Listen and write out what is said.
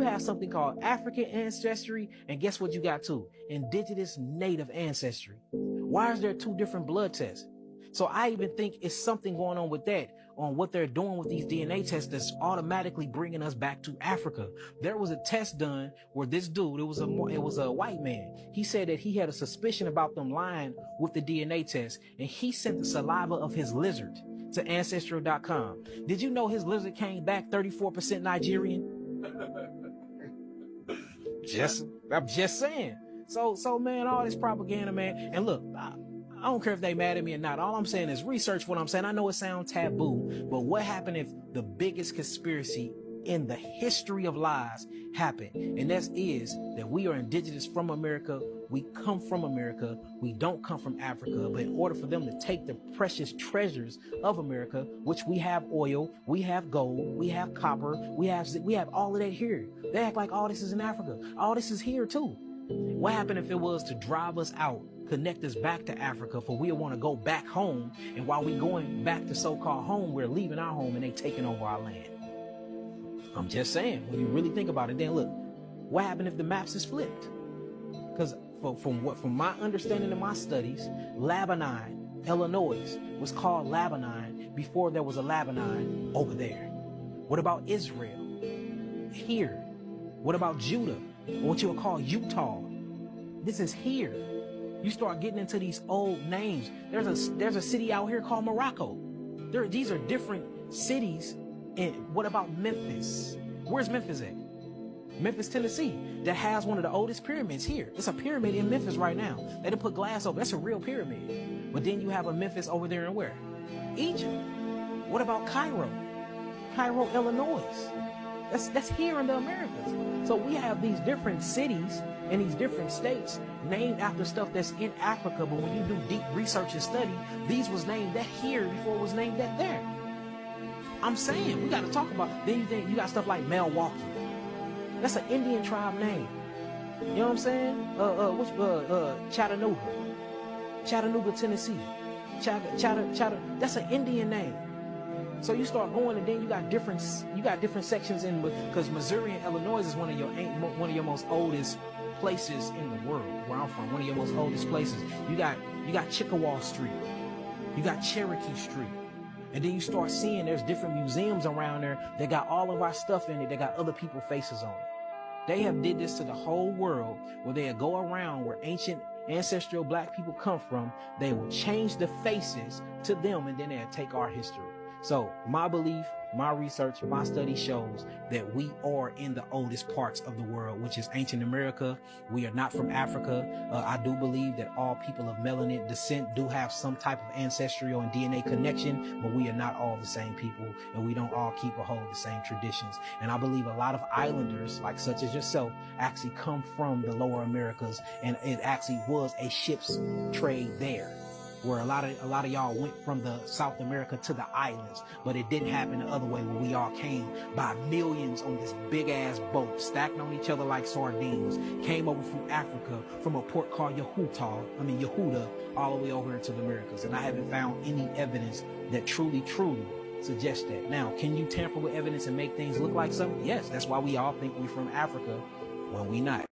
have something called African ancestry, and guess what you got too? Indigenous native ancestry. Why is there two different blood tests? So I even think it's something going on with that, on what they're doing with these DNA tests that's automatically bringing us back to Africa. There was a test done where this dude, it was a white man. He said that he had a suspicion about them lying with the DNA test, and he sent the saliva of his lizard to Ancestral.com. Did you know his lizard came back 34% Nigerian? I'm just saying. So man, all this propaganda, man. And look, I don't care if they mad at me or not. All I'm saying is research what I'm saying. I know it sounds taboo, but what happened if the biggest conspiracy in the history of lies happened? And that is that we are indigenous from America. We come from America. We don't come from Africa. But in order for them to take the precious treasures of America, which we have oil, we have gold, we have copper, we have all of that here. They act like all this is in Africa. All this is here too. What happened if it was to drive us out, connect us back to Africa, for we want to go back home, and while we going back to so-called home, we're leaving our home and they taking over our land? I'm just saying, when you really think about it, then look, what happened if the maps is flipped? Because from my understanding of my studies, Lebanon, Illinois was called Lebanon before there was a Lebanon over there. What about Israel? Here. What about Judah? Or what you would call Utah? This is here. You start getting into these old names. There's a city out here called Morocco. These are different cities. And what about Memphis? Where's Memphis at? Memphis, Tennessee, that has one of the oldest pyramids here. It's a pyramid in Memphis right now. They done put glass over. That's a real pyramid. But then you have a Memphis over there in where? Egypt. What about Cairo? Cairo, Illinois. That's here in the Americas. So we have these different cities and these different states named after stuff that's in Africa. But when you do deep research and study, these was named that here before it was named that there. I'm saying we got to talk about. Then you got stuff like Milwaukee. That's an Indian tribe name. You know what I'm saying? Chattanooga, Tennessee. That's an Indian name. So you start going, and then you got different sections in, because Missouri and Illinois is one of your most oldest places in the world. Where I'm from, one of your most oldest places. You got Chickasaw Street, you got Cherokee Street, and then you start seeing there's different museums around there that got all of our stuff in it. They got other people's faces on it. They have did this to the whole world, where they go around where ancient ancestral black people come from. They will change the faces to them, and then they'll take our history. So my belief, my research, my study shows that we are in the oldest parts of the world, which is ancient America. We are not from Africa. I do believe that all people of melanin descent do have some type of ancestral and DNA connection, but we are not all the same people, and we don't all keep or hold the same traditions. And I believe a lot of islanders, like such as yourself, actually come from the lower Americas, and it actually was a ship's trade there, where a lot of y'all went from the South America to the islands, but it didn't happen the other way, where we all came by millions on this big ass boat, stacked on each other like sardines, came over from Africa, from a port called Yehuda, all the way over into the Americas. And I haven't found any evidence that truly suggests that. Now, can you tamper with evidence and make things look like something? Yes, that's why we all think we're from Africa when we not.